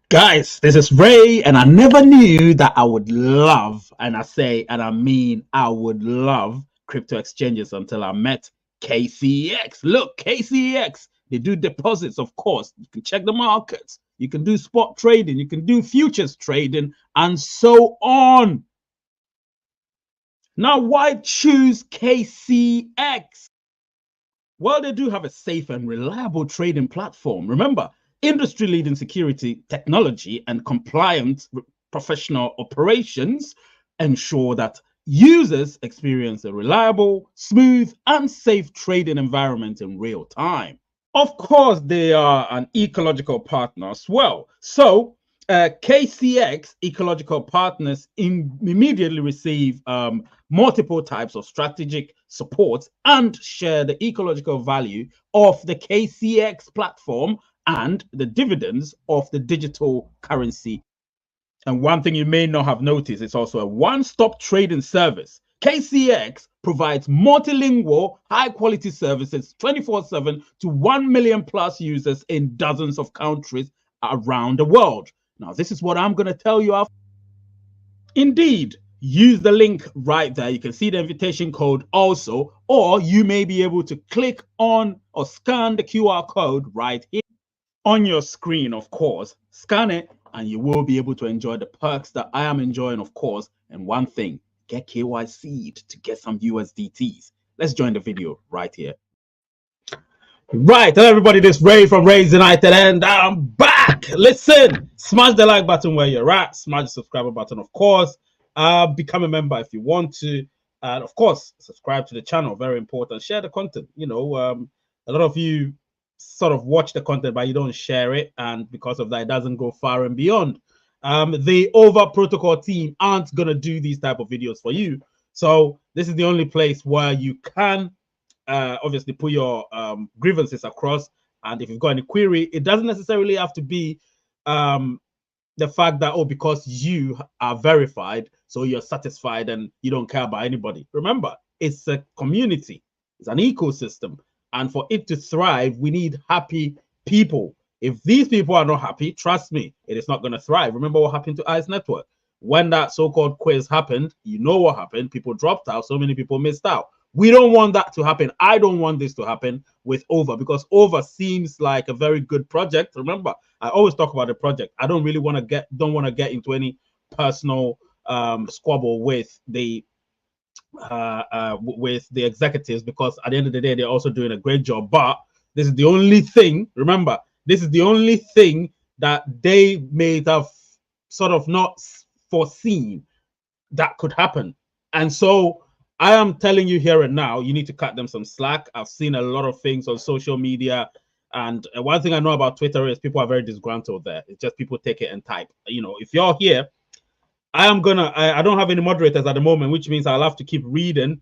Guys, this is Ray, and I never knew that I would love, and I say, and I mean, I would love crypto exchanges until I met KCEX. Look, KCEX, they do deposits, of course. You can check the markets, you can do spot trading, you can do futures trading, and so on. Now, why choose KCEX? Well, they do have a safe and reliable trading platform. Remember, industry-leading security, technology, and compliant professional operations ensure that users experience a reliable, smooth, and safe trading environment in real time. Of course, they are an ecological partner as well. So KCEX ecological partners immediately receive multiple types of strategic support and share the ecological value of the KCEX platform and the dividends of the digital currency. And one thing you may not have noticed, it's also a one-stop trading service. KCEX provides multilingual, high-quality services 24/7 to 1 million plus users in dozens of countries around the world. Now, this is what I'm going to tell you. Indeed, use the link right there. You can see the invitation code also, or you may be able to click on or scan the QR code right here on your screen, of course. Scan it, and you will be able to enjoy the perks that I am enjoying, of course. And one thing, get KYC'd to get some USDTs. Let's join the video right here. Right, hello everybody, this is Ray from raysunited, and I'm back. Listen, smash the like button where you're at, smash the subscribe button, of course. Become a member if you want to, and of course, subscribe to the channel, very important. Share the content. You know, a lot of you sort of watch the content, but you don't share it, and because of that, it doesn't go far and beyond. The Over Protocol team aren't gonna do these type of videos for you, so this is the only place where you can obviously put your grievances across, and if you've got any query, it doesn't necessarily have to be the fact that, oh, because you are verified, so you're satisfied and you don't care about anybody. Remember, it's a community, it's an ecosystem, and for it to thrive, we need happy people. If these people are not happy, trust me, it is not going to thrive. Remember what happened to Athene Network when that so-called quiz happened? You know what happened. People dropped out, so many people missed out. We don't want that to happen. I don't want this to happen with Over, because Over seems like a very good project. Remember, I always talk about the project. I don't really want to get into any personal squabble with the executives, because at the end of the day, they're also doing a great job. But this is the only thing. Remember, this is the only thing that they may have sort of not foreseen that could happen, and so I am telling you here and now, you need to cut them some slack. I've seen a lot of things on social media, and one thing I know about Twitter is people are very disgruntled there. It's just people take it and type. You know, if you're here, I don't have any moderators at the moment, which means I'll have to keep reading,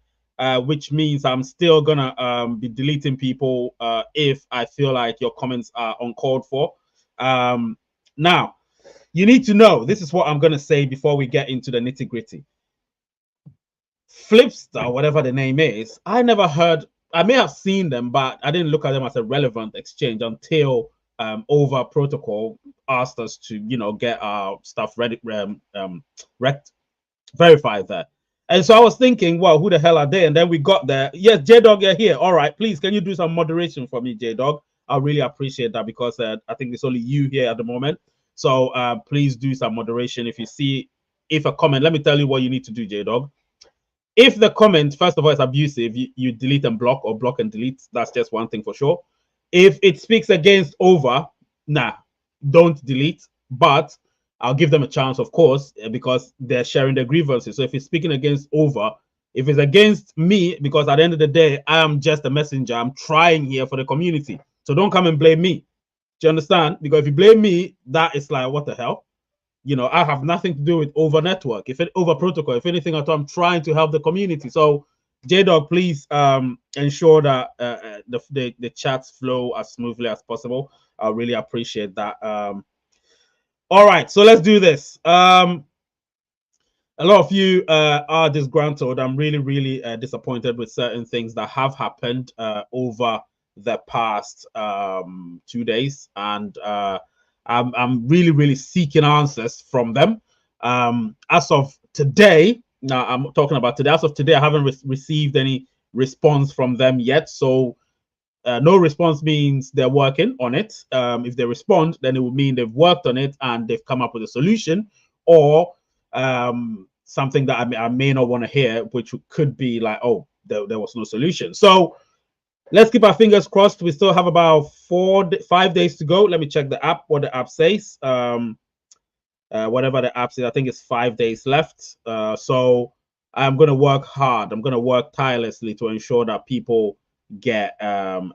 which means I'm still gonna be deleting people if I feel like your comments are uncalled for. Now, you need to know, this is what I'm gonna say before we get into the nitty-gritty. Flipstar, whatever the name is, I never heard. I may have seen them, but I didn't look at them as a relevant exchange until Over Protocol asked us to, you know, get our stuff ready, verified there. And so I was thinking, well, who the hell are they? And then we got there. Yes, J-Dog, you're here. All right, please, can you do some moderation for me, J-Dog? I really appreciate that, because I think it's only you here at the moment. So please do some moderation. If you see, if a comment, let me tell you what you need to do, J-Dog. If the comment, first of all, is abusive, you delete and block, or block and delete. That's just one thing for sure. If it speaks against Over, nah, don't delete. But I'll give them a chance, of course, because they're sharing their grievances. So if it's speaking against Over, if it's against me, because at the end of the day, I am just a messenger. I'm trying here for the community. So don't come and blame me. Do you understand? Because if you blame me, that is like, what the hell? You know, I have nothing to do with Over Network, Over Protocol. If anything at all, I'm trying to help the community. So, J-Dog, please ensure that the chats flow as smoothly as possible. I really appreciate that. All right, so let's do this. A lot of you are disgruntled. I'm really, really disappointed with certain things that have happened over the past 2 days, and I'm really, really seeking answers from them. As of today, now I'm talking about today. As of today, I haven't received any response from them yet. So no response means they're working on it. If they respond, then it would mean they've worked on it and they've come up with a solution, or something that I may not want to hear, which could be like, oh, there was no solution. So let's keep our fingers crossed. We still have about 5 days to go. Let me check the app, what the app says. Whatever the app says, I think it's 5 days left. So I'm going to work hard. I'm going to work tirelessly to ensure that people get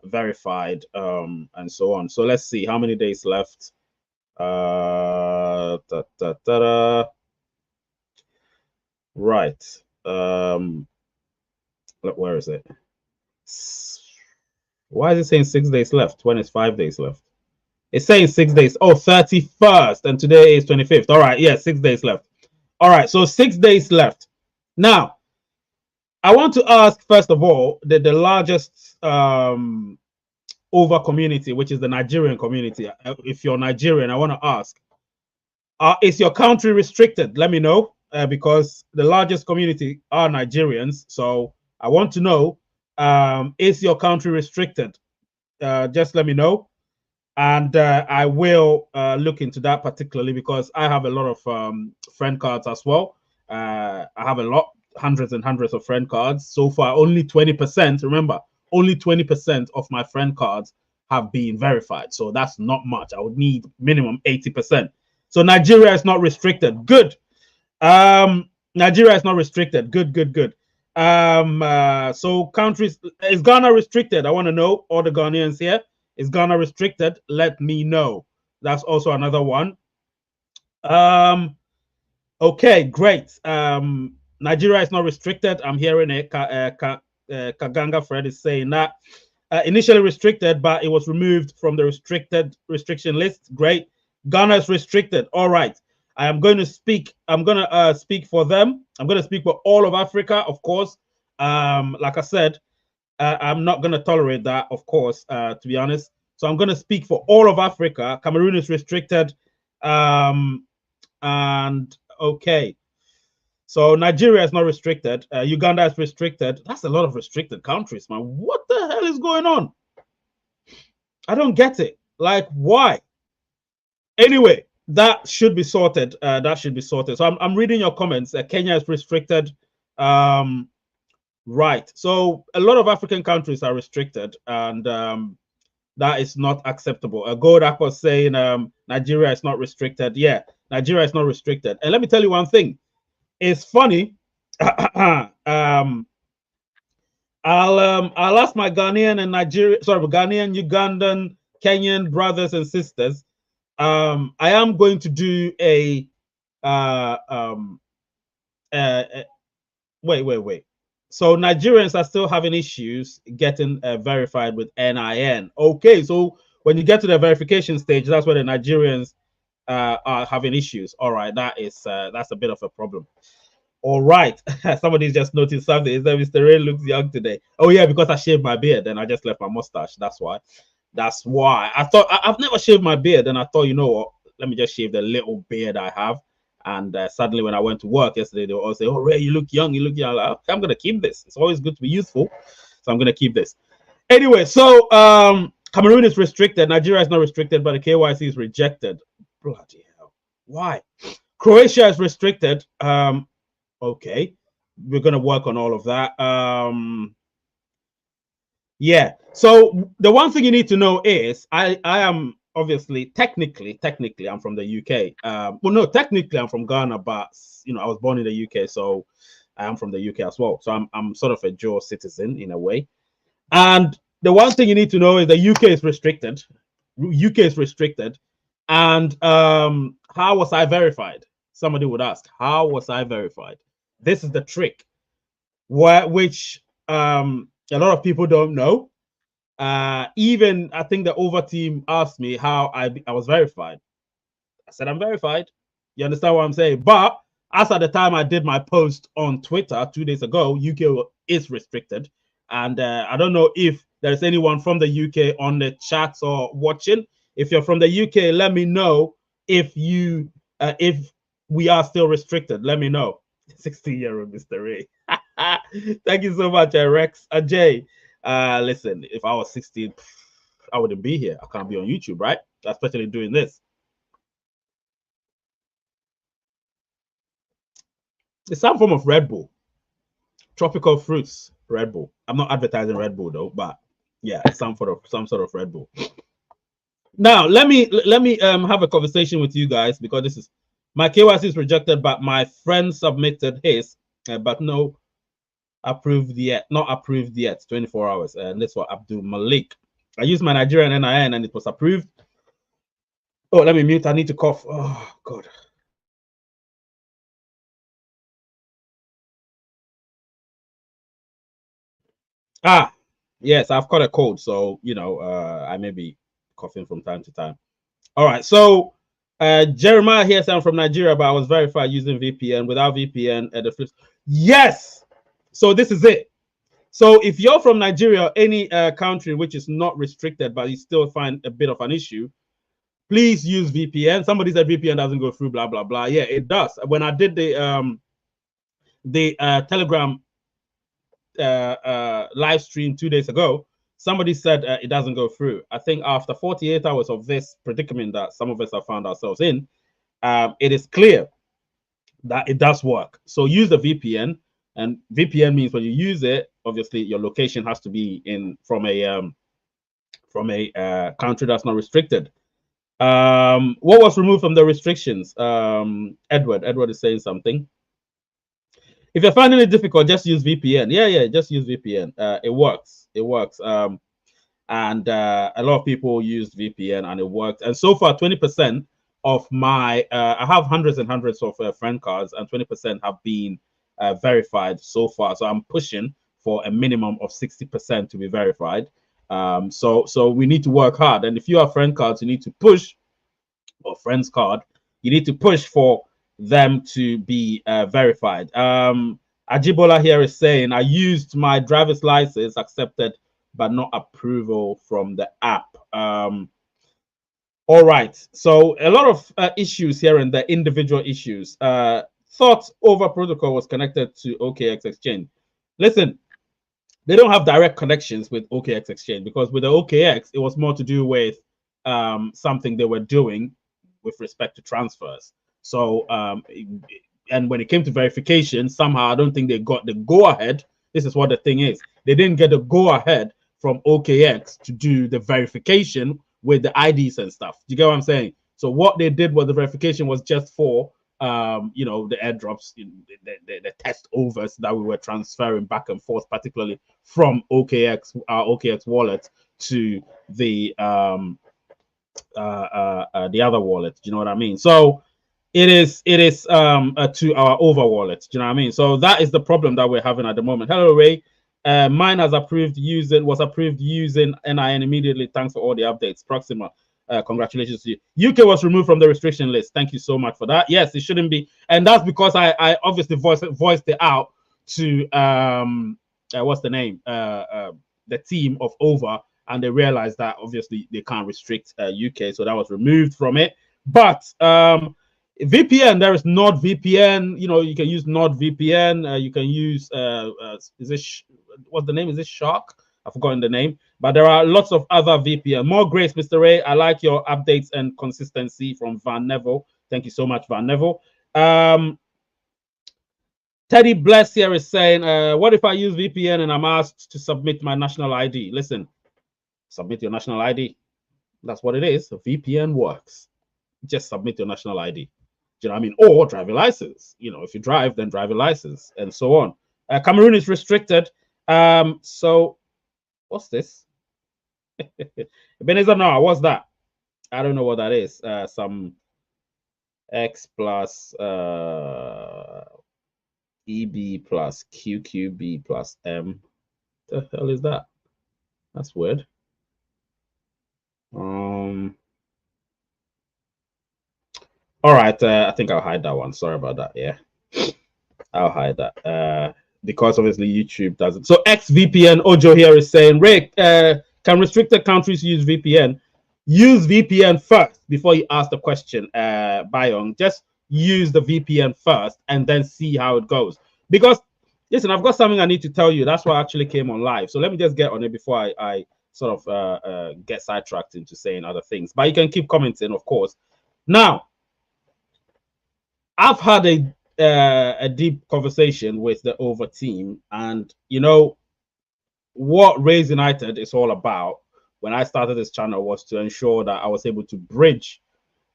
verified and so on. So let's see how many days left. Right. Look, where is it? Why is it saying 6 days left when it's 5 days left? It's saying 6 days. Oh, 31st, and today is 25th. All right, yeah, 6 days left. All right, so 6 days left. Now, I want to ask, first of all, the largest over community, which is the Nigerian community. If you're Nigerian, I want to ask, is your country restricted? Let me know, because the largest community are Nigerians. So I want to know, is your country restricted? Just let me know. And I will look into that particularly, because I have a lot of friend cards as well. I have a lot, hundreds and hundreds of friend cards. So far, only 20%, remember, only 20% of my friend cards have been verified. So that's not much. I would need minimum 80%. So Nigeria is not restricted. Good. Nigeria is not restricted. Good, good, good. So countries, is Ghana restricted? I want to know, all the Ghanaians here. Is Ghana restricted? Let me know. That's also another one. Okay, great. Nigeria is not restricted. I'm hearing it. Kaganga Fred is saying that. Initially restricted, but it was removed from the restriction list. Great. Ghana is restricted. All right. I am going to speak. I'm going to speak for them. I'm going to speak for all of Africa, of course. Like I said, I'm not going to tolerate that, of course, to be honest. So I'm going to speak for all of Africa. Cameroon is restricted. And okay. So Nigeria is not restricted. Uganda is restricted. That's a lot of restricted countries, man. What the hell is going on? I don't get it. Like, why? Anyway, that should be sorted. That should be sorted. So I'm reading your comments. Kenya is restricted. Right. So a lot of African countries are restricted, and that is not acceptable. Godak was saying Nigeria is not restricted. Yeah, Nigeria is not restricted. And let me tell you one thing. It's funny. I'll ask my Ghanaian and Ghanaian, Ugandan, Kenyan brothers and sisters. I am going to do a wait. So Nigerians are still having issues getting verified with NIN. Okay, so when you get to the verification stage, that's where the Nigerians are having issues. All right, that's a bit of a problem. All right, somebody's just noticed something. Is that Mr. Ray looks young today? Oh yeah, because I shaved my beard and I just left my mustache. That's why. That's why. I thought I've never shaved my beard, and I thought, you know what? Let me just shave the little beard I have. And suddenly, when I went to work yesterday, they all say, "Oh, Ray, you look young. You look young." Like, okay, I'm gonna keep this. It's always good to be youthful, so I'm gonna keep this. Anyway, so Cameroon is restricted. Nigeria is not restricted, but the KYC is rejected. Bloody hell! Why? Croatia is restricted. Okay, we're gonna work on all of that. Yeah. So the one thing you need to know is I am obviously technically I'm from the UK. Well, no, technically I'm from Ghana, but you know I was born in the UK, so I am from the UK as well. So I'm sort of a dual citizen in a way. And the one thing you need to know is the UK is restricted. UK is restricted. And how was I verified? Somebody would ask, how was I verified? This is the trick, which a lot of people don't know. Even I think the over team asked me how I was verified. I said I'm verified. You understand what I'm saying? But as at the time I did my post on Twitter 2 days ago, UK is restricted, and I don't know if there's anyone from the UK on the chat or watching. If you're from the UK, let me know if we are still restricted. Let me know. 16-year-old Mr. Ray. Thank you so much, Rex. Ajay. Listen, if I was 16, I wouldn't be here. I can't be on YouTube, right? Especially doing this. It's some form of Red Bull. Tropical fruits, Red Bull. I'm not advertising Red Bull though, but yeah, some sort of Red Bull. Now let me have a conversation with you guys, because this is my KYC is rejected, but my friend submitted his, but no approved yet, not approved yet. 24 hours, and this was Abdul Malik. I used my Nigerian NIN and it was approved. Oh, let me mute. I need to cough. Oh God. Ah, yes, I've got a cold, so you know, I may be coughing from time to time. All right, so Jeremiah here said I'm from Nigeria, but I was verified using VPN. Without VPN, the flip. Yes, so this is it. So if you're from Nigeria, or any country which is not restricted, but you still find a bit of an issue, please use VPN. Somebody said VPN doesn't go through, blah blah blah. Yeah, it does. When I did the Telegram live stream 2 days ago, somebody said it doesn't go through. I think after 48 hours of this predicament that some of us have found ourselves in, it is clear that it does work. So use the VPN, and VPN means when you use it, obviously your location has to be from a country that's not restricted. What was removed from the restrictions? Edward is saying something. If you're finding it difficult, just use VPN. Yeah, just use VPN. It works. It works. And a lot of people used VPN and it worked. And so far, 20% of my I have hundreds and hundreds of friend cards, and 20% have been verified so far. So I'm pushing for a minimum of 60% to be verified. So we need to work hard. And if you have friend cards, you need to push, or friends card, you need to push for them to be verified. Ajibola here is saying, I used my driver's license, accepted, but not approval from the app. All right. So a lot of issues here, and the individual issues. Thought over protocol was connected to OKX exchange. Listen, they don't have direct connections with OKX exchange, because with the OKX, it was more to do with something they were doing with respect to transfers. So, and when it came to verification, somehow I don't think they got the go-ahead. This is what the thing is. They didn't get the go-ahead from OKX to do the verification with the IDs and stuff. Do you get what I'm saying? So what they did was the verification was just for, you know, the airdrops, the test overs that we were transferring back and forth, particularly from OKX, our OKX wallet to the other wallet. Do you know what I mean? So it is to our over wallet. Do you know what I mean? So that is the problem that we're having at the moment. Hello, Ray. Mine was approved using NIN immediately. Thanks for all the updates. Proxima, congratulations to you. UK was removed from the restriction list. Thank you so much for that. Yes, it shouldn't be, and that's because I obviously voiced it out to what's the name, the team of Over, and they realized that obviously they can't restrict UK, so that was removed from it. But VPN, there is NordVPN. You know, you can use NordVPN. You can use is this, what's the name? Is this Shark? I've forgotten the name. But there are lots of other VPN. More grace, Mr. Ray. I like your updates and consistency, from Van Neville. Thank you so much, Van Neville. Teddy Bless here is saying, what if I use VPN and I'm asked to submit my national ID? Listen, submit your national ID. That's what it is. A VPN works. Just submit your national ID. Do you know what I mean? Or driver license. You know, if you drive, then driver license, and so on. Cameroon is restricted. So what's this? Ebenezer, no, what's that? I don't know what that is. Some X plus EB plus QQB plus M. The hell is that? That's weird. All right, I think I'll hide that one. Sorry about that. Yeah, I'll hide that because obviously YouTube doesn't. So XVPN, Ojo here is saying, Rick, can restricted countries use VPN? use VPN first before you ask the question, Byong. Just use the VPN first and then see how it goes. Because listen, I've got something I need to tell you. That's why I actually came on live. So let me just get on it before I sort of get sidetracked into saying other things. But you can keep commenting, of course. Now, I've had a deep conversation with the over team, and you know what Rays United is all about. When I started this channel, was to ensure that I was able to bridge,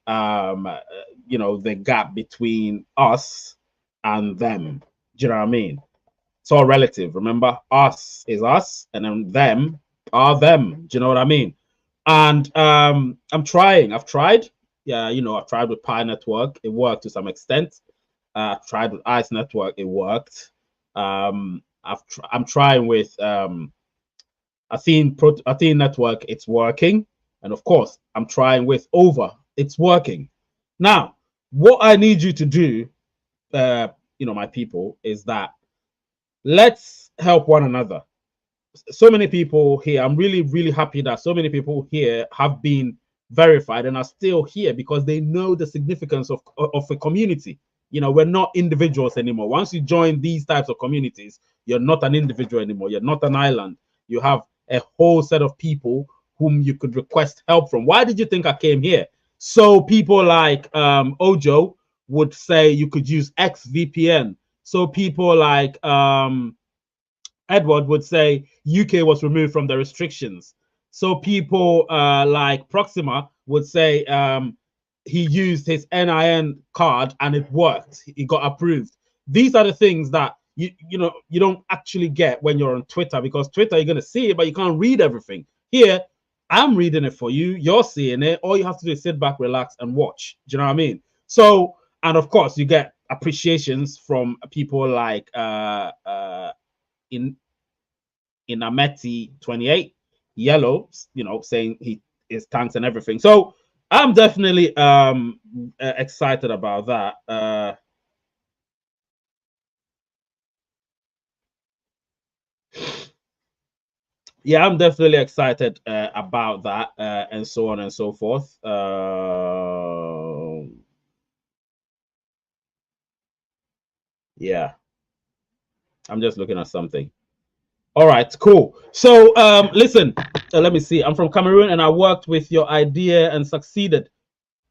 you know, the gap between us and them. Do you know what I mean? It's all relative. Remember, us is us, and then them are them. Do you know what I mean? And I'm trying. I've tried. Yeah, you know, I've tried with Pi Network. It worked to some extent. I've tried with Ice Network. It worked. I'm trying with Athene Network. It's working. And of course, I'm trying with Over. It's working. Now, what I need you to do, you know, my people, is that let's help one another. So many people here, I'm really, really happy that so many people here have been verified and are still here because they know the significance of a community. You know, we're not individuals anymore. Once you join these types of communities, you're not an individual anymore. You're not an island. You have a whole set of people whom you could request help from. Why did you think I came here? So people like Ojo would say you could use XVPN. So people like Edward would say UK was removed from the restrictions. So people like Proxima would say he used his NIN card and it worked. He got approved. These are the things that you know you don't actually get when you're on Twitter, because Twitter you're gonna see it, but you can't read everything. Here, I'm reading it for you. You're seeing it. All you have to do is sit back, relax, and watch. Do you know what I mean? So, and of course, you get appreciations from people like in Ameti 28 Yellow, you know, saying he is thanks and everything. So I'm definitely excited about that. Yeah, I'm definitely excited about that, and so on and so forth. Yeah, I'm just looking at something. All right, cool. So listen, let me see. I'm from Cameroon and I worked with your idea and succeeded.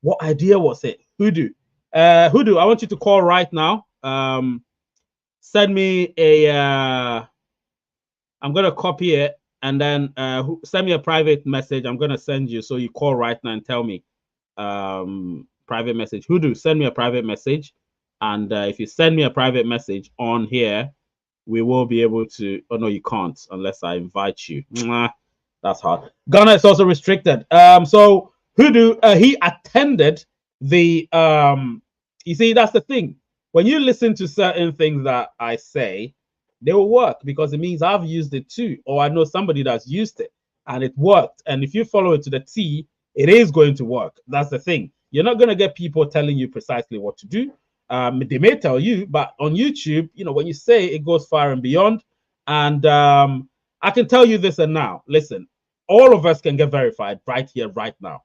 What idea was it? Hoodoo. Hoodoo, I want you to call right now. Send me a I'm gonna copy it and then send me a private message. I'm gonna send you, so you call right now and tell me private message. Hoodoo, send me a private message, and if you send me a private message on here, we will be able to. Oh no, you can't unless I invite you. That's hard. Ghana is also restricted. So Hoodoo, he attended the you see, that's the thing. When you listen to certain things that I say, they will work because it means I've used it too, or I know somebody that's used it and it worked. And if you follow it to the T, it is going to work. That's the thing. You're not going to get people telling you precisely what to do. They may tell you, but on YouTube, you know, when you say it goes far and beyond. And I can tell you this and now. Listen, all of us can get verified right here, right now.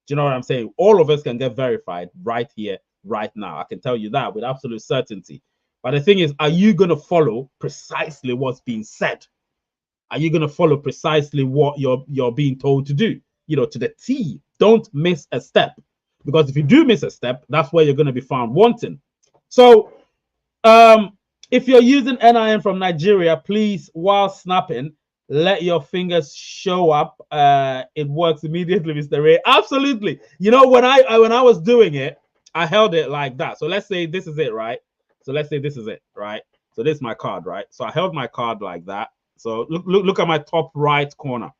Do you know what I'm saying? All of us can get verified right here, right now. I can tell you that with absolute certainty. But the thing is, are you going to follow precisely what's being said? Are you going to follow precisely what you're being told to do? You know, to the T. Don't miss a step. Because if you do miss a step, that's where you're going to be found wanting. So if you're using NIN from Nigeria, please, while snapping, let your fingers show up. It works immediately, Mr. Ray. Absolutely. You know, when I was doing it, I held it like that. So let's say this is it, right? So let's say this is it, right? So this is my card, right? So I held my card like that. So look at my top right corner,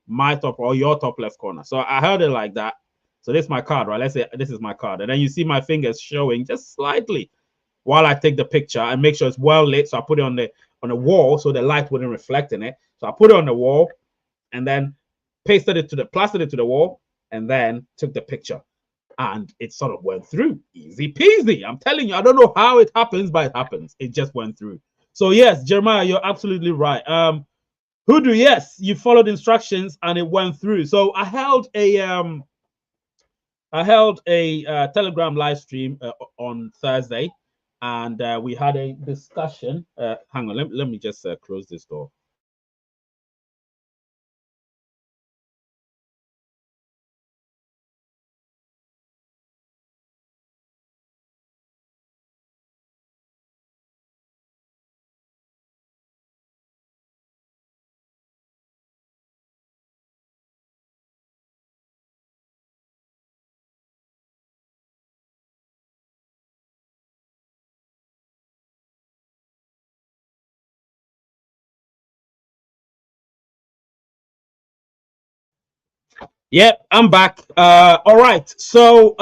my top or your top left corner. So I held it like that. So this is my card, right? Let's say this is my card. And then you see my fingers showing just slightly while I take the picture and make sure it's well lit. So I put it on the wall so the light wouldn't reflect in it. So I put it on the wall and then plastered it to the wall and then took the picture. And it sort of went through. Easy peasy. I'm telling you, I don't know how it happens, but it happens. It just went through. So yes, Jeremiah, you're absolutely right. Hoodoo, yes, you followed instructions and it went through. So I held a Telegram live stream on Thursday, and we had a discussion. Hang on, let me just close this door. Yep, I'm back. All right. So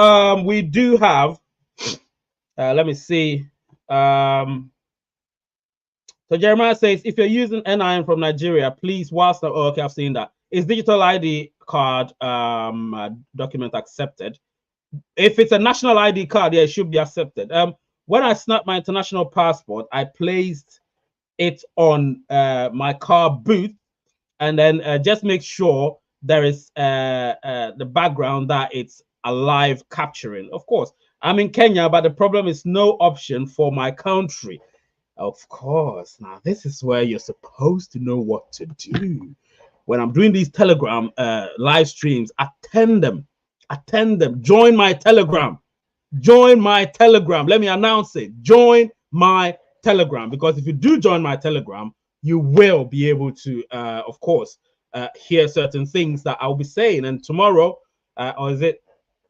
we do have. Let me see. So Jeremiah says, if you're using NIN from Nigeria, please, whilst okay, I've seen that. Is digital ID card document accepted? If it's a national ID card, yeah, it should be accepted. When I snapped my international passport, I placed it on my car boot, and then just make sure there is the background that it's alive capturing. Of course, I'm in Kenya, but the problem is no option for my country. Of course. Now, this is where you're supposed to know what to do. When I'm doing these Telegram live streams, attend them. Attend them. Join my Telegram. Join my Telegram. Let me announce it. Join my Telegram. Because if you do join my Telegram, you will be able to, of course, hear certain things that I'll be saying. And tomorrow, or is it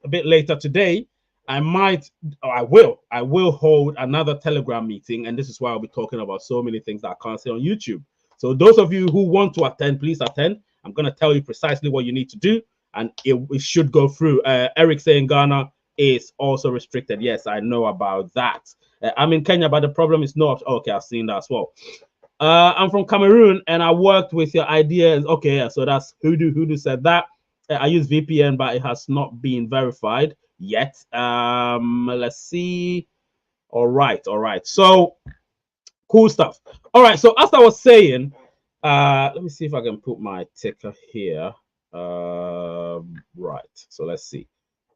a bit later today, I will hold another Telegram meeting, and this is why I'll be talking about so many things that I can't say on YouTube. So those of you who want to attend, please attend. I'm going to tell you precisely what you need to do, and it should go through. Eric saying Ghana is also restricted. Yes, I know about that. I'm in Kenya, but the problem is not. Okay, I've seen that as well. I'm from Cameroon, and I worked with your ideas. Okay, yeah, so that's Hoodoo said that. I use VPN, but it has not been verified yet. Let's see. All right. So cool stuff. All right. So as I was saying, let me see if I can put my ticker here. Right. So let's see.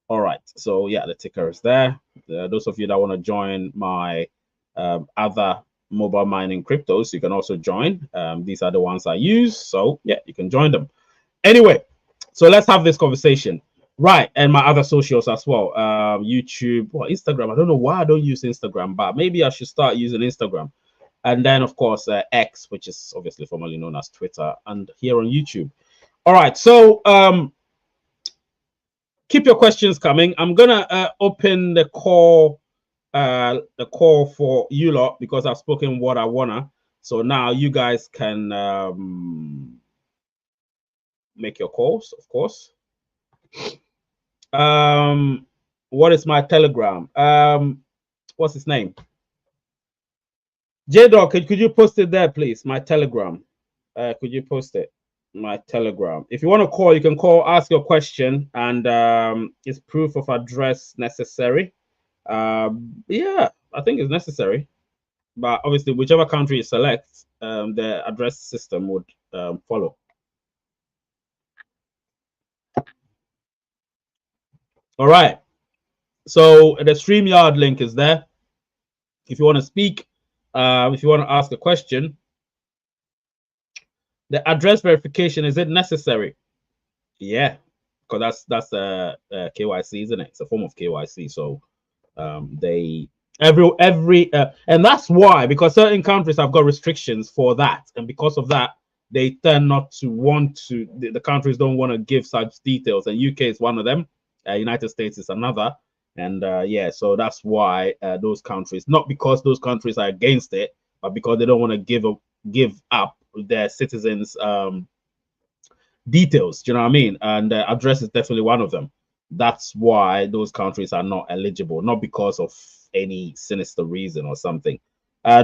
All right. So yeah, the ticker is there. Those of you that want to join my other mobile mining cryptos, you can also join. These are the ones I use. So yeah, you can join them. Anyway, so let's have this conversation. Right, and my other socials as well. YouTube or Instagram. I don't know why I don't use Instagram, but maybe I should start using Instagram. And then, of course, X, which is obviously formerly known as Twitter, and here on YouTube. All right, so keep your questions coming. I'm gonna open the call for you lot because I've spoken what I wanna. So now you guys can make your calls, of course. What is my Telegram? What's his name? J-Dog, could you post it there, please? My Telegram. Could you post it? My Telegram. If you want to call, you can call, ask your question, and is proof of address necessary? Yeah, I think it's necessary. But obviously, whichever country you select, the address system would follow. All right. So the StreamYard link is there. If you want to speak, if you want to ask a question, the address verification, is it necessary? Yeah, because that's KYC, isn't it? It's a form of KYC. So they every and that's why, because certain countries have got restrictions for that, and because of that, they tend not to want to. The countries don't want to give such details, and UK is one of them. United States is another, and yeah, so that's why those countries, not because those countries are against it, but because they don't want to give up their citizens details. Do you know what I mean? And address is definitely one of them. That's why those countries are not eligible, not because of any sinister reason or something.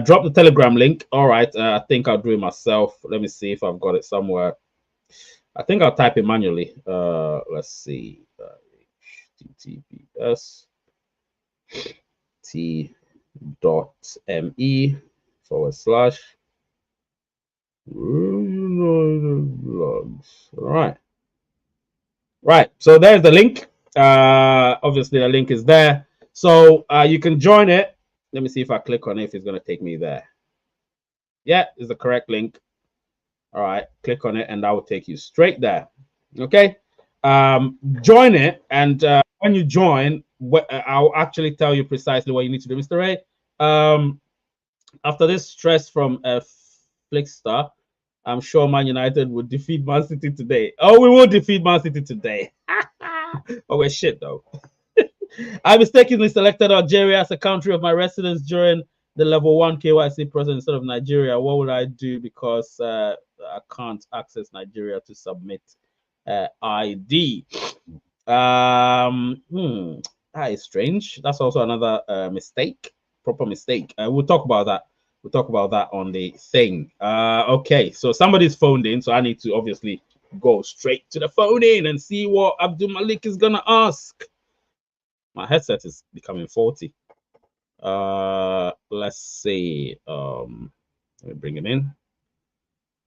Drop the Telegram link. All right, I think I'll do it myself. Let me see if I've got it somewhere. I think I'll type it manually. Let's see. HTTPS t.me / Blogs. All right. Right. So there's the link. Obviously the link is there. So you can join it. Let me see if I click on it, if it's going to take me there. Yeah, it's the correct link. All right. Click on it and that will take you straight there. Okay. Join it. And when you join, I'll actually tell you precisely what you need to do, Mr. Ray. After this stress from Flickstar, I'm sure Man United would defeat Man City today. Oh, we will defeat Man City today. Oh, we're shit though. I mistakenly selected Algeria as a country of my residence during the level 1 KYC process instead of Nigeria. What would I do? Because I can't access Nigeria to submit ID. That is strange. That's also another mistake, proper mistake. We'll talk about that. We'll talk about that on the thing. Okay, so somebody's phoned in, so I need to obviously go straight to the phone in and see what Abdul Malik is gonna ask. My headset is becoming faulty. Let's see. Let me bring him in.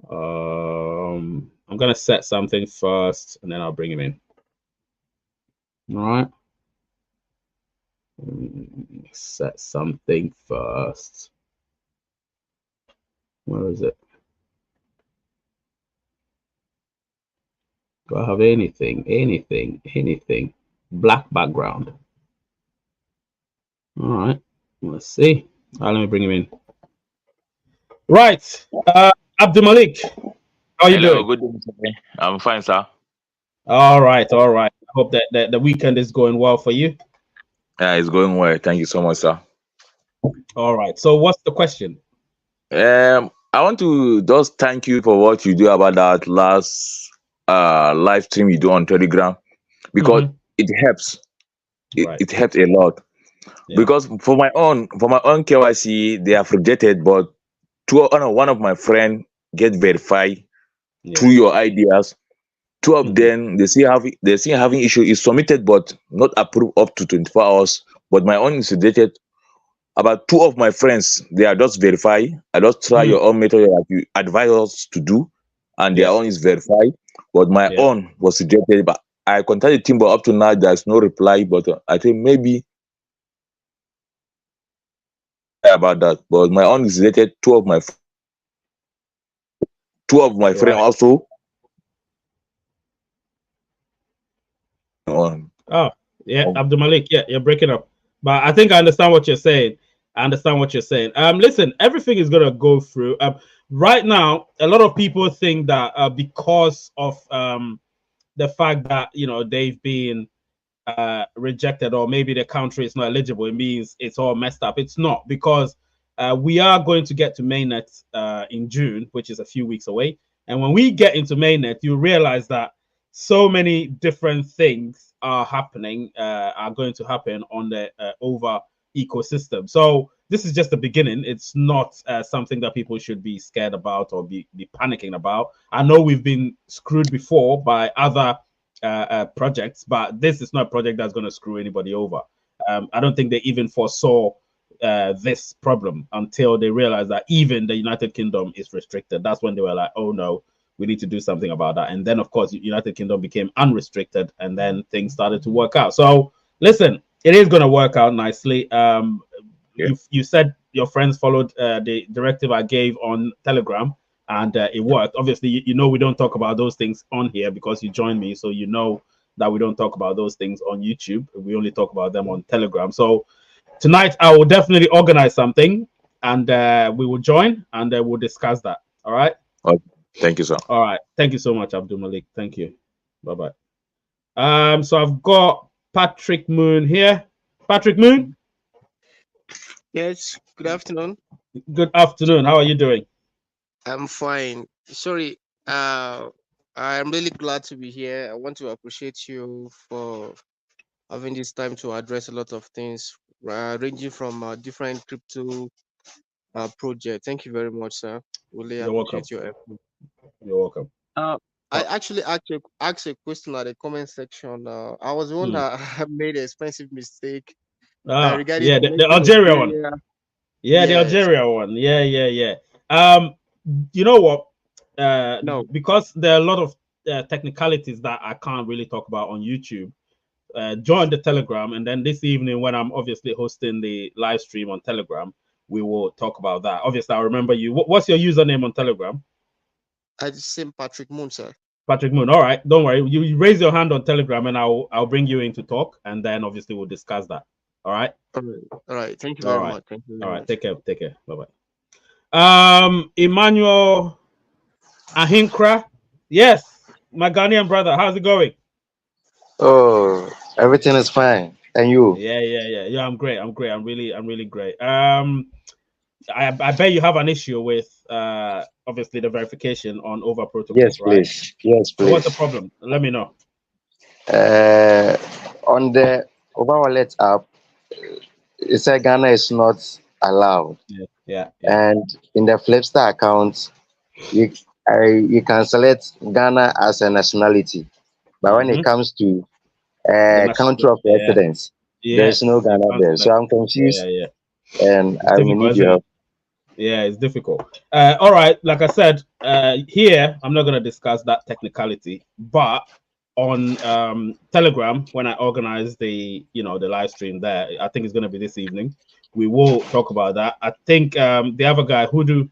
I'm gonna set something first, and then I'll bring him in. All right. Set something first. Where is it? Do I have anything? Black background. All right. Let's see. Let me bring him in. Right. Abdul Malik, how are you doing? Good day. I'm fine, sir. All right. I hope that the weekend is going well for you. Yeah, it's going well. Thank you so much, sir. All right. So what's the question? I want to just thank you for what you do about that last live stream you do on Telegram, because it helps. It helps a lot. Yeah. Because for my own KYC, they have rejected, but one of my friend get verified through your ideas. Two of them, they see having issue is submitted but not approved up to 24 hours. But my own is rejected. About two of my friends, they are just verified. I just try your own method that you advise us to do, and their own is verified. But my own was rejected. But I contacted the team, but up to now there's no reply. But I think maybe about that. But my own is rejected. Two of my friends also. Oh, yeah, Abdul Malik, yeah, you're breaking up. But I think I understand what you're saying. Listen, everything is gonna go through. Right now, a lot of people think that because of the fact that they've been rejected, or maybe the country is not eligible, it means it's all messed up. It's not, because we are going to get to mainnet in June, which is a few weeks away. And when we get into mainnet, you realize that so many different things are going to happen on the over ecosystem. So this is just the beginning. It's not something that people should be scared about or be panicking about. I know we've been screwed before by other projects, but this is not a project that's going to screw anybody over. I don't think they even foresaw this problem until they realized that even the United Kingdom is restricted. That's when they were like, oh no, we need to do something about that. And then of course United Kingdom became unrestricted, and then things started to work out. So listen, it is going to work out nicely. You said your friends followed the directive I gave on Telegram, and it worked. Obviously, we don't talk about those things on here because you joined me, so you know that we don't talk about those things on YouTube. We only talk about them on Telegram. So tonight I will definitely organize something, and we will join, and we'll discuss that. All right. Thank you, sir. All right. Thank you so much, Abdul Malik. Thank you. Bye-bye. So I've got Patrick Moon here. Patrick Moon? Yes, good afternoon. Good afternoon. How are you doing? I'm fine. Sorry, I'm really glad to be here. I want to appreciate you for having this time to address a lot of things, ranging from different crypto projects. Thank you very much, sir. Really appreciate your effort. You're welcome. I actually asked a question at the comment section. I was the one that made an expensive mistake regarding the Algeria one. Yeah, yes. The Algeria one. Yeah. You know what? No. because there are a lot of technicalities that I can't really talk about on YouTube. Join the Telegram, and then this evening, when I'm obviously hosting the live stream on Telegram, we will talk about that. Obviously, I remember you. What's your username on Telegram? I just say Patrick Moon, sir. Patrick Moon. All right, don't worry. You raise your hand on Telegram, and I'll bring you in to talk, and then obviously we'll discuss that. All right. All right. Thank you very much. Thank you. All right. Take care. Take care. Bye bye. Emmanuel Ahinkra. Yes, my Ghanaian brother. How's it going? Oh, everything is fine. And you? Yeah. I'm great. I'm really great. I bet you have an issue with obviously the verification on over protocols, Yes, right? please. Yes, please. So what's the problem? Let me know. On the Over Wallet app, it said Ghana is not allowed. Yeah. And in the Flipstar account, you can select Ghana as a nationality. But when it comes to country of residence, there's no Ghana there. So I'm confused. And I will need your help. Yeah, it's difficult. All right, like I said, here I'm not going to discuss that technicality, but on Telegram, when I organize the the live stream there, I think it's going to be this evening, we will talk about that. I think the other guy, Hudu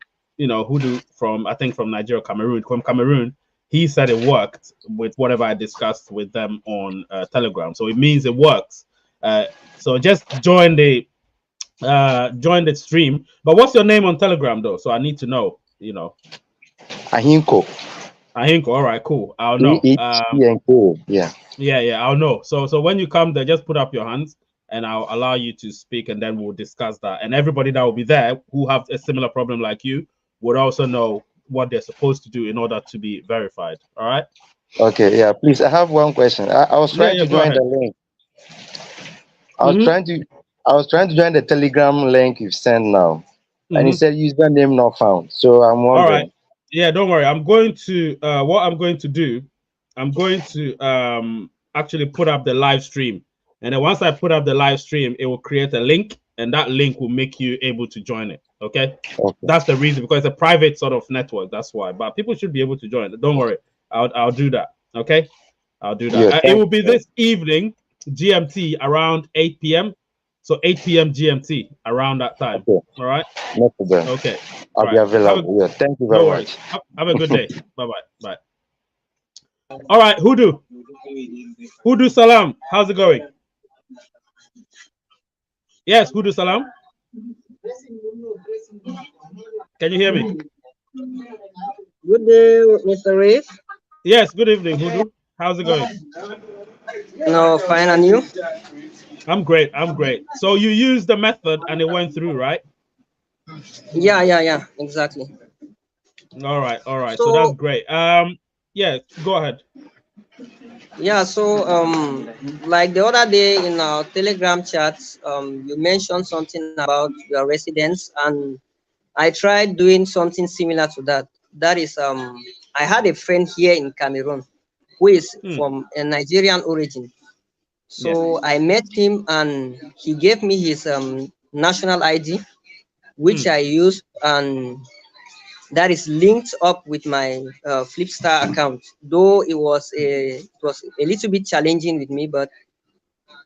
from Nigeria, Cameroon, he said it worked with whatever I discussed with them on Telegram, so it means it works. So just join the stream. But what's your name on Telegram though? So I need to know. Ahinko. All right, cool. I'll know. Yeah, I'll know. So when you come there, just put up your hands and I'll allow you to speak, and then we'll discuss that. And everybody that will be there who have a similar problem like you would also know what they're supposed to do in order to be verified. All right. Okay. Yeah. Please, I have one question. I was trying to join the link. I was trying to join the Telegram link you've sent now, and it said username not found. So I'm wondering. All right. Yeah, don't worry. I'm going to what I'm going to do. I'm going to actually put up the live stream, and then once I put up the live stream, it will create a link, and that link will make you able to join it. Okay. That's the reason, because it's a private sort of network. That's why. But people should be able to join it. Don't worry. I'll do that. Okay. I'll do that. Yeah, it will be this evening GMT around 8 p.m. So 8 p.m. GMT around that time. Okay. All right. No problem. Okay. I'll be available. Thank you very much. Have a good day. Bye. All right, Hudu Salam. How's it going? Yes, Hudu Salam. Can you hear me? Good day, Mr. Ray. Yes, good evening, Hudu. How's it going? No, fine, and you? I'm great. So you used the method and it went through, right? Yeah, exactly. All right. So that's great. Yeah, go ahead. Yeah, so like the other day in our Telegram chats, you mentioned something about your residence, and I tried doing something similar to that. That is, I had a friend here in Cameroon who is from a Nigerian origin. So I met him and he gave me his national ID, which I used, and that is linked up with my Flipstar account. Though it was a little bit challenging with me, but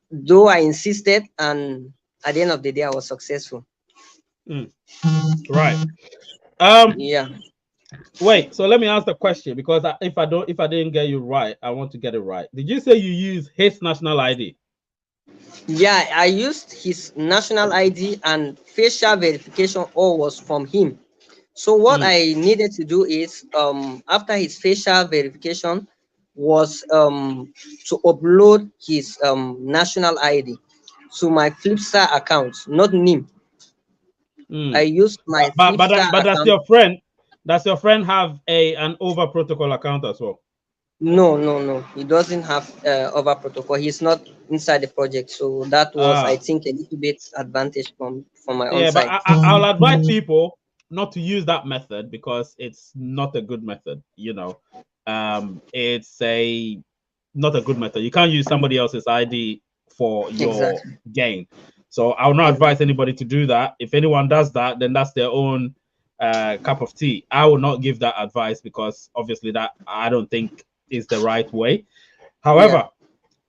though I insisted, and at the end of the day, I was successful. Right. Yeah. Wait. So let me ask the question, because if I didn't get you right, I want to get it right. Did you say you use his national ID? Yeah, I used his national ID and facial verification. All was from him. So what I needed to do is, after his facial verification, was to upload his national ID to my Flipstar account, not NIM. I used my Flipstar but account. does your friend have an over protocol account as well? No. He doesn't have over protocol. He's not inside the project. So that was, I think, a little bit advantage from my own side. But I'll advise people not to use that method, because it's not a good method. It's not a good method. You can't use somebody else's ID for your gain. So I will not advise anybody to do that. If anyone does that, then that's their own cup of tea. I will not give that advice because obviously that I don't think is the right way. However,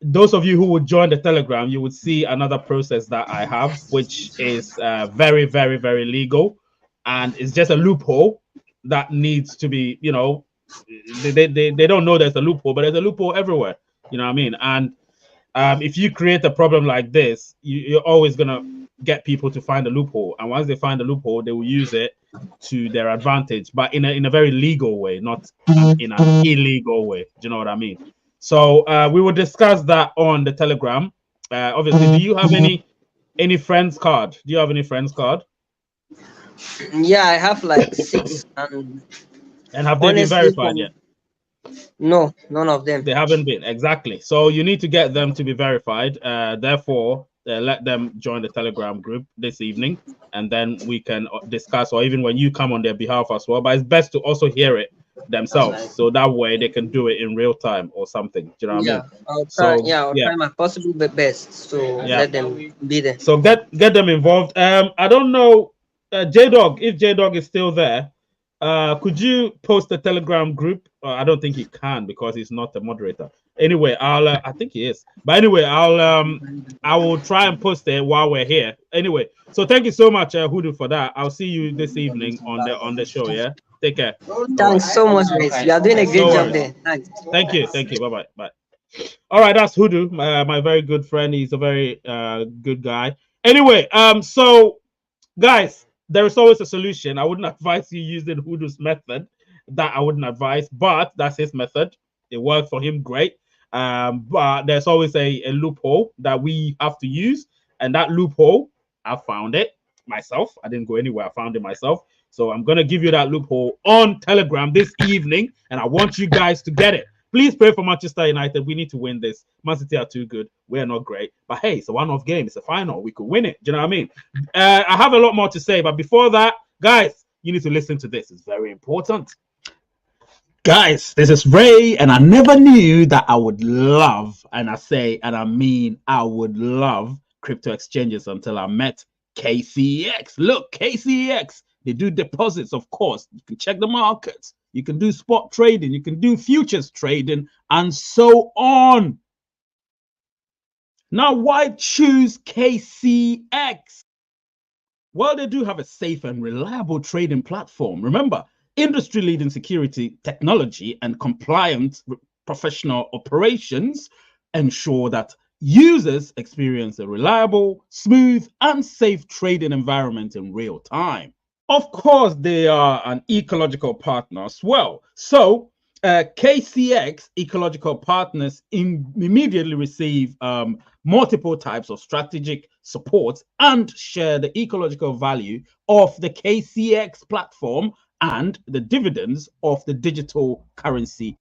those of you who would join the Telegram, you would see another process that I have, which is very, very, very legal, and it's just a loophole that needs to be, you know, they don't know there's a loophole, but there's a loophole everywhere. You know what I mean? And if you create a problem like this, you're always gonna get people to find a loophole, and once they find a loophole, they will use it to their advantage, but in a very legal way, not in an illegal way. Do you know what I mean? So we will discuss that on the Telegram. Obviously, do you have any friends card? Do you have any friends card? Yeah, I have like 6, and have they been verified yet? No, none of them. They haven't been, exactly. So you need to get them to be verified. Therefore, let them join the Telegram group this evening, and then we can discuss, or even when you come on their behalf as well. But it's best to also hear it themselves, so that way they can do it in real time or something. Do you know what I mean? I'll try. I'll try my possible best. So let them be there. So get them involved. I don't know, J-Dog, if J-Dog is still there. Could you post the Telegram group? I don't think he can because he's not a moderator. Anyway, I think he is. But anyway, I will try and post it while we're here. Anyway, so thank you so much, Hudu, for that. I'll see you this evening on the show. Yeah, take care. Thanks so much, Grace. You are doing a great job there. Thanks. Thank you. Bye. All right, that's Hudu, my very good friend. He's a very good guy. Anyway, so guys, there is always a solution. I wouldn't advise you using Hudu's method. That I wouldn't advise, but that's his method. It worked for him great. But there's always a loophole that we have to use. And that loophole, I found it myself. I didn't go anywhere. I found it myself. So I'm going to give you that loophole on Telegram this evening. And I want you guys to get it. Please pray for Manchester United. We need to win this. Man City are too good. We're not great. But hey, it's a one-off game. It's a final. We could win it. Do you know what I mean? I have a lot more to say. But before that, guys, you need to listen to this. It's very important. Guys, this is Ray, and I never knew that I would love, and I say, and I mean, I would love crypto exchanges until I met KCEX. Look, KCEX, they do deposits, of course. You can check the markets. You can do spot trading. You can do futures trading, and so on. Now, why choose KCEX? Well, they do have a safe and reliable trading platform. Remember, industry-leading security, technology, and compliant professional operations ensure that users experience a reliable, smooth, and safe trading environment in real time. Of course, they are an ecological partner as well. So KCEX ecological partners immediately receive multiple types of strategic support and share the ecological value of the KCEX platform and the dividends of the digital currency.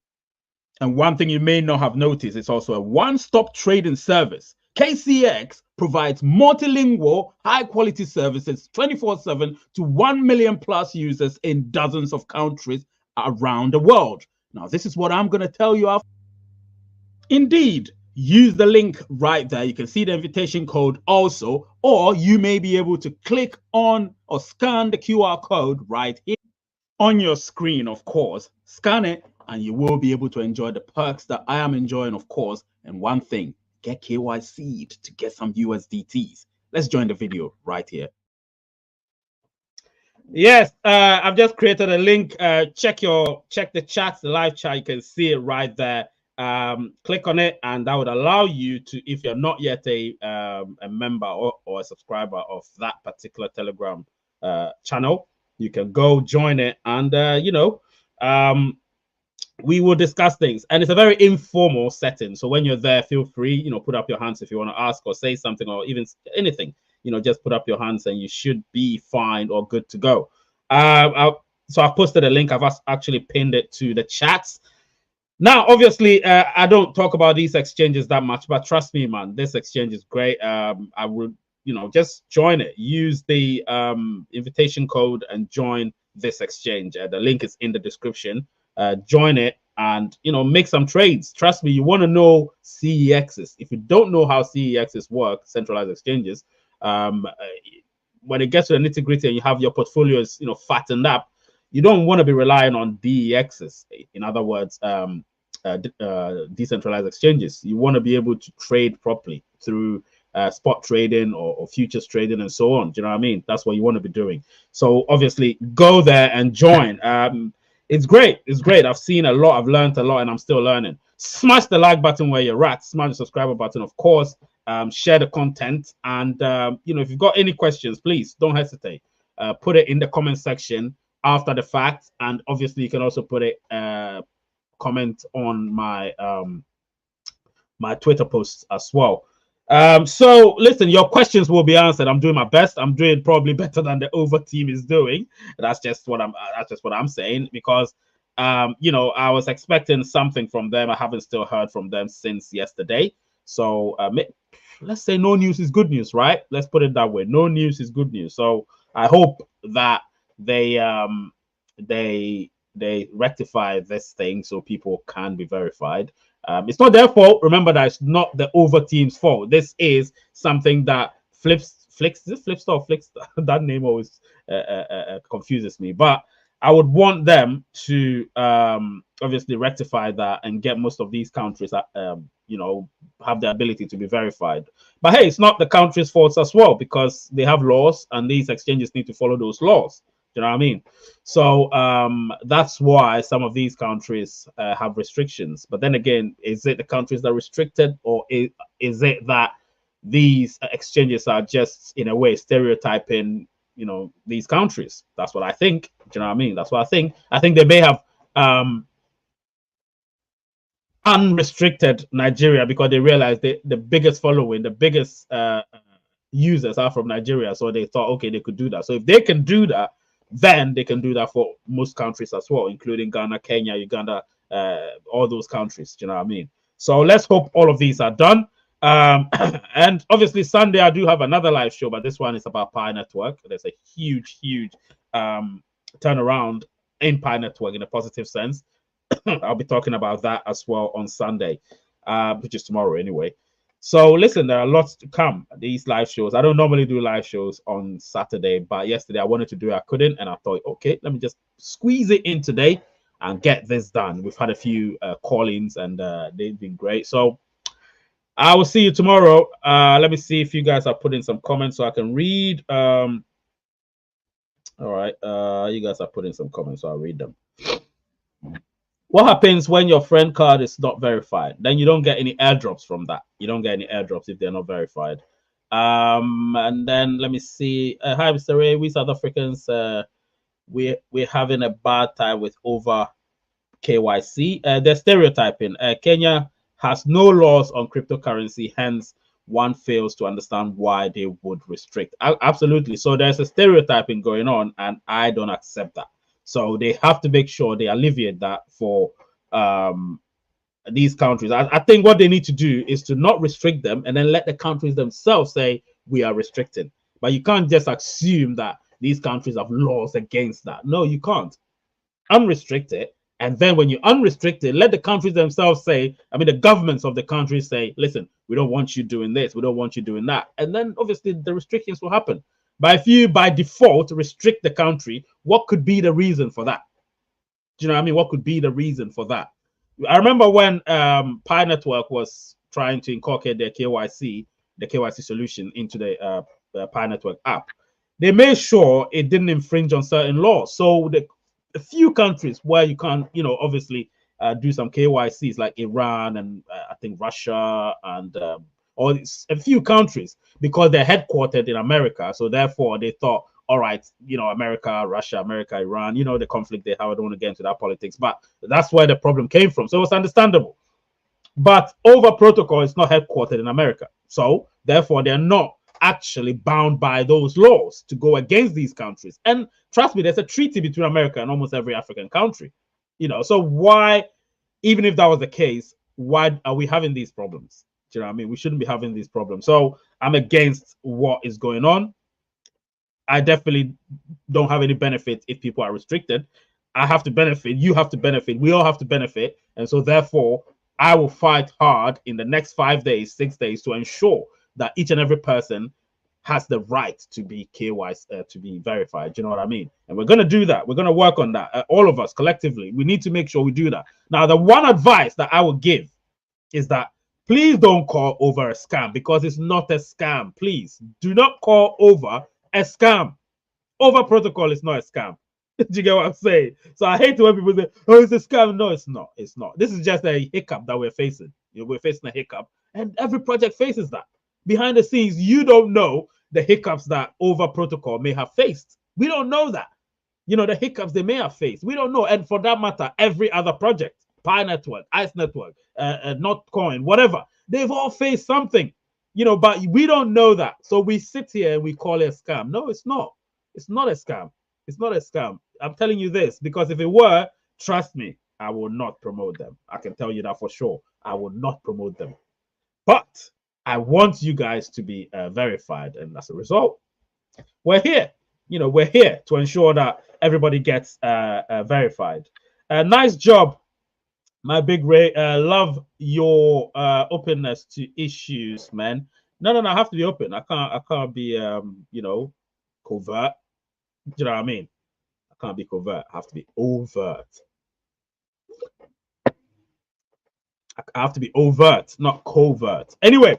And one thing you may not have noticed, it's also a one-stop trading service. KCEX provides multilingual, high-quality services 24/7 to 1 million plus users in dozens of countries around the world. Now, this is what I'm going to tell you. Indeed, use the link right there. You can see the invitation code also, or you may be able to click on or scan the QR code right here on your screen, of course. Scan it, and you will be able to enjoy the perks that I am enjoying, of course. And one thing, get KYC'd to get some USDTs. Let's join the video right here. Yes, I've just created a link. Check the chat, the live chat. You can see it right there. Click on it, and that would allow you to, if you're not yet a member or a subscriber of that particular Telegram channel, you can go join it, and we will discuss things. And it's a very informal setting, so when you're there, feel free, put up your hands if you want to ask or say something or even anything. Just put up your hands and you should be fine or good to go. So I've posted a link. I've actually pinned it to the chats. Now, obviously, I don't talk about these exchanges that much, but trust me, man, this exchange is great. I would, just join it. Use the invitation code and join this exchange. The link is in the description. Join it and, make some trades. Trust me, you want to know CEXs. If you don't know how CEXs work, centralized exchanges, when it gets to the nitty-gritty and you have your portfolios, you know, fattened up, you don't want to be relying on DEXs. In other words, decentralized exchanges. You want to be able to trade properly through spot trading or futures trading and so on. Do you know what I mean? That's what you want to be doing. So obviously go there and join. It's great. It's great. I've seen a lot. I've learned a lot, and I'm still learning. Smash the like button where you're at. Smash the subscriber button, of course. Share the content, and you know, if you've got any questions, please don't hesitate. Put it in the comment section after the fact, and obviously you can also put it comment on my my Twitter posts as well. So listen, your questions will be answered. I'm doing my best. I'm doing probably better than the over team is doing. That's just what I'm saying, because you know, I was expecting something from them. I haven't still heard from them since yesterday. So let's say no news is good news, right? Let's put it that way. No news is good news. So I hope that they rectify this thing so people can be verified. It's not their fault. Remember that it's not the over team's fault. This is something that Flipstar. That name always confuses me. But I would want them to obviously rectify that and get most of these countries, you know, have the ability to be verified. But hey, it's not the country's fault as well, because they have laws and these exchanges need to follow those laws. Do you know what I mean? So that's why some of these countries have restrictions. But then again, is it the countries that are restricted, or is it that these exchanges are just in a way stereotyping, you know, these countries? That's what I think. Do you know what I mean? That's what I think. I think they may have unrestricted Nigeria because they realized the biggest following, the biggest users are from Nigeria. So they thought, okay, they could do that. So if they can do that, then they can do that for most countries as well, including Ghana, Kenya, Uganda, all those countries. Do you know what I mean? So let's hope all of these are done. And obviously Sunday I do have another live show, but this one is about Pi Network. There's a huge turnaround in Pi Network in a positive sense. I'll be talking about that as well on Sunday, which is tomorrow anyway. So listen, there are lots to come. These live shows, I don't normally do live shows on Saturday, but yesterday I wanted to do it, I couldn't, and I thought, okay, let me just squeeze it in today and get this done. We've had a few call-ins and they've been great. So I will see you tomorrow. Let me see if you guys are putting some comments so I can read. All right, you guys are putting some comments, so I'll read them. What happens when your friend card is not verified? Then you don't get any airdrops from that. You don't get any airdrops if they're not verified. And then let me see. Hi, Mr. Ray. We South Africans, we're having a bad time with over KYC. They're stereotyping. Kenya has no laws on cryptocurrency, hence one fails to understand why they would restrict. Absolutely. So there's a stereotyping going on, and I don't accept that. So they have to make sure they alleviate that for these countries. I think what they need to do is to not restrict them and then let the countries themselves say we are restricting. But you can't just assume that these countries have laws against that. No, you can't. Unrestrict it. And then when you unrestrict it, let the countries themselves say, I mean, the governments of the countries say, listen, we don't want you doing this. We don't want you doing that. And then obviously the restrictions will happen. But if you, by default, restrict the country, what could be the reason for that? Do you know what I mean? What could be the reason for that? I remember when Pi Network was trying to incorporate their KYC, the KYC solution into the Pi Network app. They made sure it didn't infringe on certain laws. So a few countries where you can't, you know, obviously do some KYCs like Iran and I think Russia and or a few countries, because they're headquartered in America. So therefore they thought, all right, you know, America, Russia, America, Iran, you know, the conflict they have. I don't want to get into that politics, but that's where the problem came from. So it's understandable. But Over Protocol is not headquartered in America. So therefore they're not actually bound by those laws to go against these countries. And trust me, there's a treaty between America and almost every African country. You know, so why, even if that was the case, why are we having these problems? Do you know what I mean? We shouldn't be having these problems. So I'm against what is going on. I definitely don't have any benefit if people are restricted. I have to benefit. You have to benefit. We all have to benefit. And so therefore, I will fight hard in the next 5 days, 6 days to ensure that each and every person has the right to be KYC, to be verified. You know what I mean? And we're going to do that. We're going to work on that. All of us collectively, we need to make sure we do that. Now, the one advice that I would give is that please don't call over a scam, because it's not a scam. Please do not call over a scam. Over protocol is not a scam. Do you get what I'm saying? So I hate when people say, oh, it's a scam. No, it's not. It's not. This is just a hiccup that we're facing. You know, we're facing a hiccup, and every project faces that. Behind the scenes, you don't know the hiccups that over protocol may have faced. We don't know that. You know, the hiccups they may have faced. We don't know. And for that matter, every other project, Pi Network, Ice Network, Notcoin, whatever, they've all faced something, you know, but we don't know that. So we sit here and we call it a scam. No, it's not. It's not a scam. It's not a scam. I'm telling you this because if it were, trust me, I will not promote them. I can tell you that for sure. I will not promote them. But I want you guys to be verified. And as a result, we're here. You know, we're here to ensure that everybody gets verified. Nice job, my big Ray. Love your openness to issues, man. No, I have to be open. I can't be you know, covert. Do you know what I mean? I can't be covert. I have to be overt. I have to be overt, not covert. Anyway,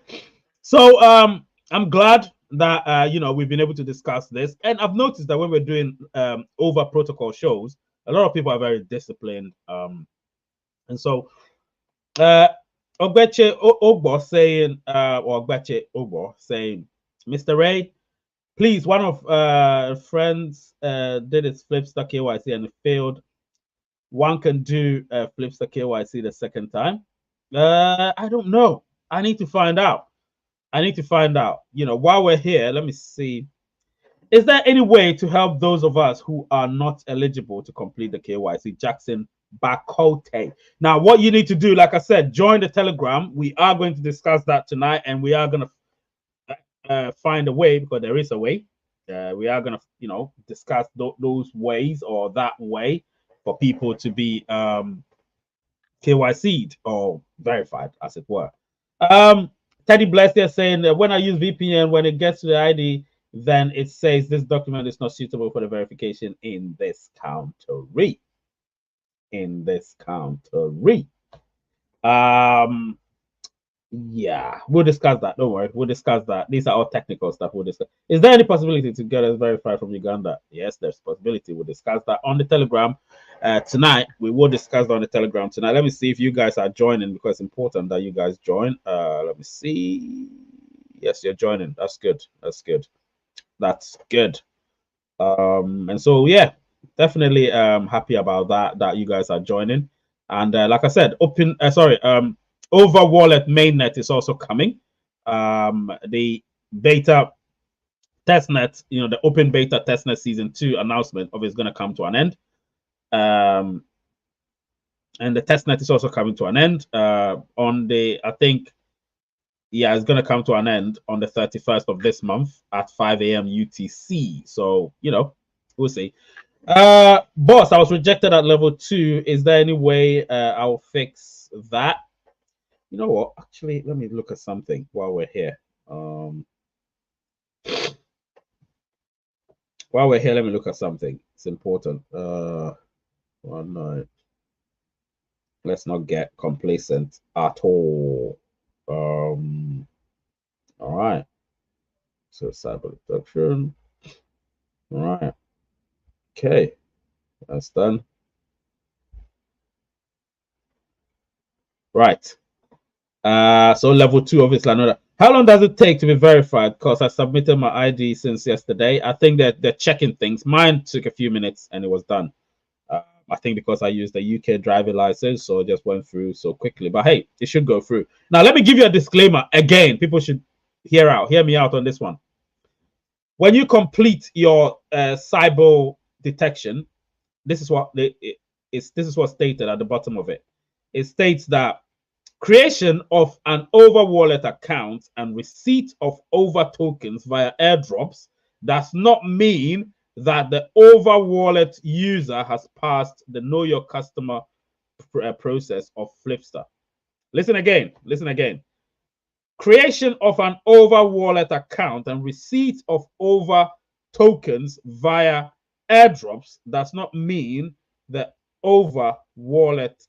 so I'm glad that you know, we've been able to discuss this, and I've noticed that when we're doing over protocol shows, a lot of people are very disciplined, and so Ogbeche Ogbo saying or Ogbeche Ogbo saying, Mr. Ray, please, one of friends did his Flipster KYC and it failed. One can do Flipster KYC the second time. I don't know. I need to find out. You know, while we're here, let me see. Is there any way to help those of us who are not eligible to complete the KYC? Jackson Bakote. Now, what you need to do, like I said, join the Telegram. We are going to discuss that tonight, and we are going to find a way, because there is a way. We are going to, you know, discuss those ways, or that way, for people to be KYC'd or verified, as it were. Teddy Bless there saying that when I use VPN, when it gets to the ID, then it says this document is not suitable for the verification in this country. Yeah, we'll discuss that. Don't worry, we'll discuss that. These are all technical stuff. We'll discuss. Is there any possibility to get us verified from Uganda? Yes, there's a possibility. We'll discuss that on the Telegram tonight. We will discuss that on the Telegram tonight. Let me see if you guys are joining, because it's important that you guys join. Let me see. Yes, you're joining. That's good. That's good. And so yeah, definitely happy about that you guys are joining. And like I said, over wallet mainnet is also coming. The beta testnet, you know, the open beta testnet season 2 announcement of it is going to come to an end. And the testnet is also coming to an end on the, I think, yeah, it's going to come to an end on the 31st of this month at 5 a.m. UTC. So, you know, we'll see. Boss, I was rejected at level 2. Is there any way I'll fix that? You know what? Actually, let me look at something while we're here. While we're here, let me look at something. It's important. One night. Let's not get complacent at all. All right. So cyber detection. All right. Okay. That's done. Right. So level 2, obviously, another. How long does it take to be verified? Because I submitted my ID since yesterday. I think that they're checking things. Mine took a few minutes and it was done. I think because I used the UK driver license, so it just went through so quickly. But hey, it should go through. Now, let me give you a disclaimer. Again, people should hear me out on this one. When you complete your cyber detection, this is what this is what's stated at the bottom of it. It states that creation of an over wallet account and receipt of over tokens via airdrops does not mean that the over wallet user has passed the know your customer process of Flipster. Listen again. Creation of an over wallet account and receipt of over tokens via airdrops does not mean the over wallet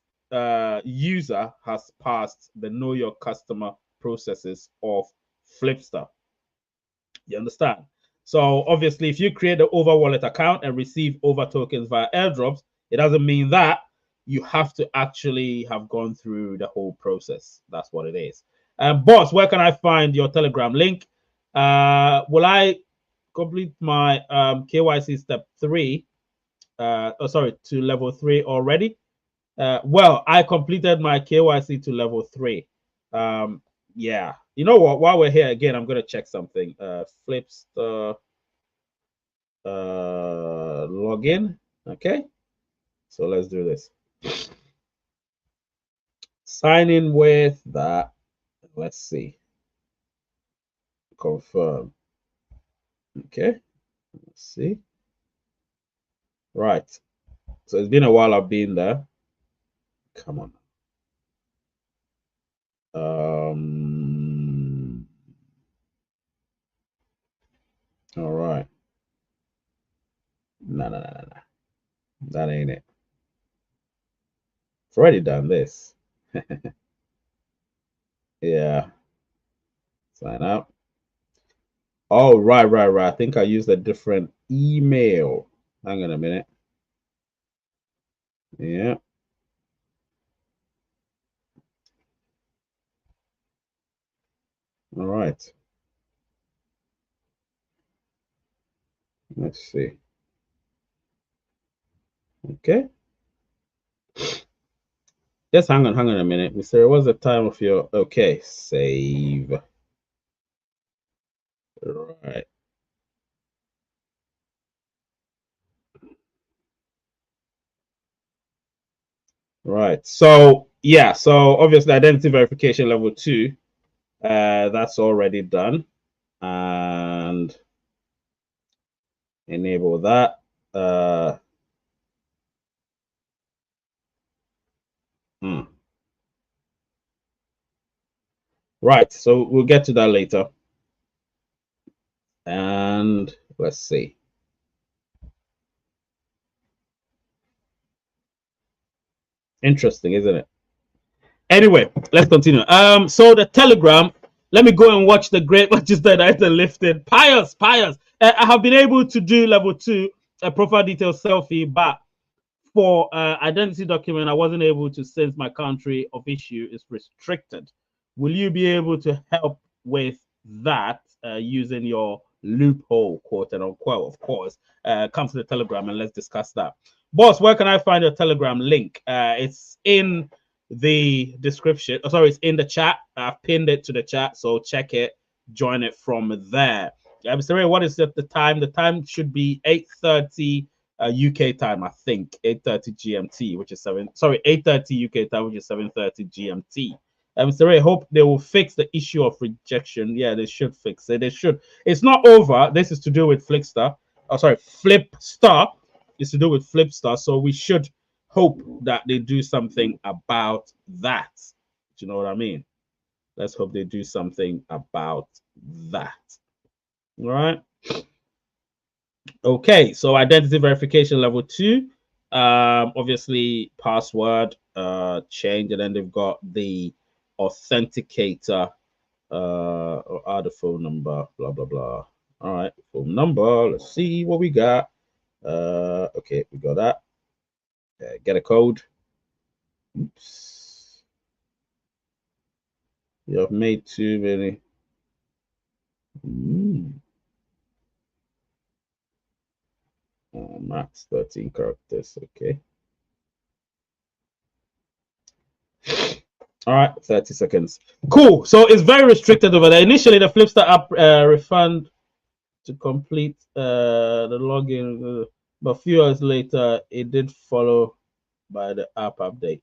user has passed the know your customer processes of Flipster. You understand? So obviously, if you create an over wallet account and receive over tokens via airdrops, it doesn't mean that you have to actually have gone through the whole process. That's what it is. Boss, where can I find your Telegram link? Will I complete my KYC step 3? To level 3 already? Well, I completed my KYC to level 3. Yeah. You know what? While we're here again, I'm gonna check something. Flipster login. Okay. So let's do this. Sign in with that. Let's see. Confirm. Okay. Let's see. Right. So it's been a while I've been there. Come on. All right. No. That ain't it. I've already done this. Yeah. Sign up. Oh, right. I think I used a different email. Hang on a minute. Yeah. All right. Let's see. Okay. Just hang on a minute. Mr. What's the time of your okay? Save. Right. Right. So yeah, so obviously identity verification level 2. That's already done. And enable that. Right, so we'll get to that later. And let's see. Interesting, isn't it? Anyway, let's continue. So the Telegram, let me go and watch the great matches that I lifted. Pious. I have been able to do level 2 profile details selfie, but for identity document, I wasn't able to, since my country of issue is restricted. Will you be able to help with that using your loophole, quote and unquote? Of course, come to the Telegram and let's discuss that. Boss, where can I find your Telegram link? It's in the description. Oh, sorry, it's in the chat. I've pinned it to the chat, so check it, join it from there. Mr. Ray, what is the time? The time should be 8:30 UK time, I think. 8:30 GMT, which is 8:30 UK time, which is 7:30 GMT. Mr. Ray, hope they will fix the issue of rejection. Yeah, they should fix it. They should. It's not over. This is to do with Flipster. Oh, sorry, Flipster. It's to do with Flipster. So we should hope that they do something about that. Do you know what I mean? Let's hope they do something about that. All right. Okay, so identity verification level 2. Obviously password change, and then they've got the authenticator or add a phone number, blah blah blah. All right, phone number. Let's see what we got. Okay, we got that. Get a code. Oops, you have made too many. Max 13 characters. Okay. All right, 30 seconds. Cool. So it's very restricted over there. Initially, the Flipster app refund to complete the login, but a few hours later, it did follow by the app update.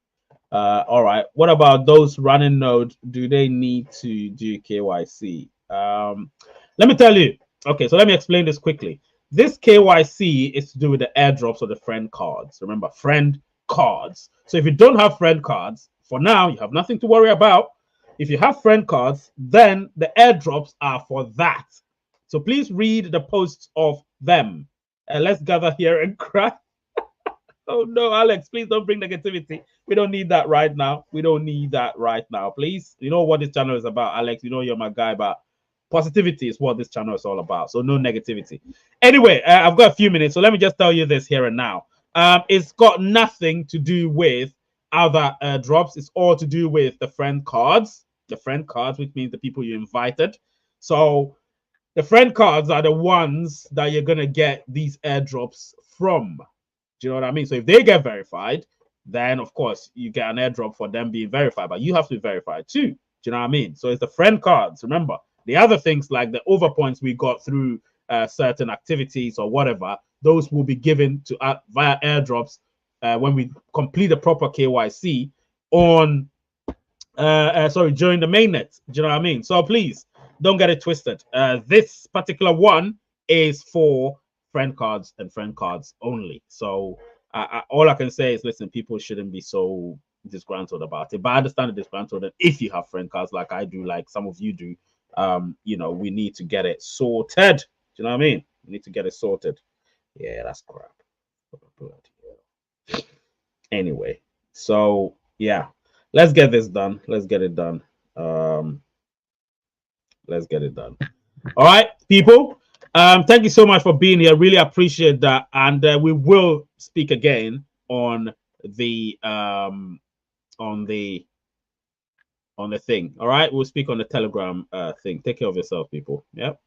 All right. What about those running nodes? Do they need to do KYC? Let me tell you. Okay, so let me explain this quickly. This KYC is to do with the airdrops or the friend cards. Remember, friend cards. So if you don't have friend cards, for now, you have nothing to worry about. if you have friend cards, then the airdrops are for that. So please read the posts of them. Let's gather here and cry. Oh no, Alex, please don't bring negativity. We don't need that right now. We don't need that right now, please. You know what this channel is about, Alex. You know you're my guy, but positivity is what this channel is all about. So no negativity. Anyway, I've got a few minutes, so let me just tell you this here and now. It's got nothing to do with other drops. It's all to do with the friend cards. The friend cards, which means the people you invited. So the friend cards are the ones that you're gonna get these airdrops from. Do you know what I mean? So if they get verified, then of course you get an airdrop for them being verified, but you have to be verified too. Do you know what I mean? So it's the friend cards. Remember, the other things like the overpoints we got through certain activities or whatever, those will be given to via airdrops when we complete the proper KYC on during the mainnet. Do you know what I mean? So please don't get it twisted. This particular one is for friend cards and friend cards only. So all I can say is, listen, people shouldn't be so disgruntled about it. But I understand the disgruntled that if you have friend cards like I do, like some of you do, you know, we need to get it sorted. Do you know what I mean? We need to get it sorted. Yeah, that's crap. Anyway, so yeah, let's get this done. Let's get it done. Let's get it done. All right, people. Thank you so much for being here. Really appreciate that, and we will speak again on the thing. All right, we'll speak on the Telegram thing. Take care of yourself, people. Yep.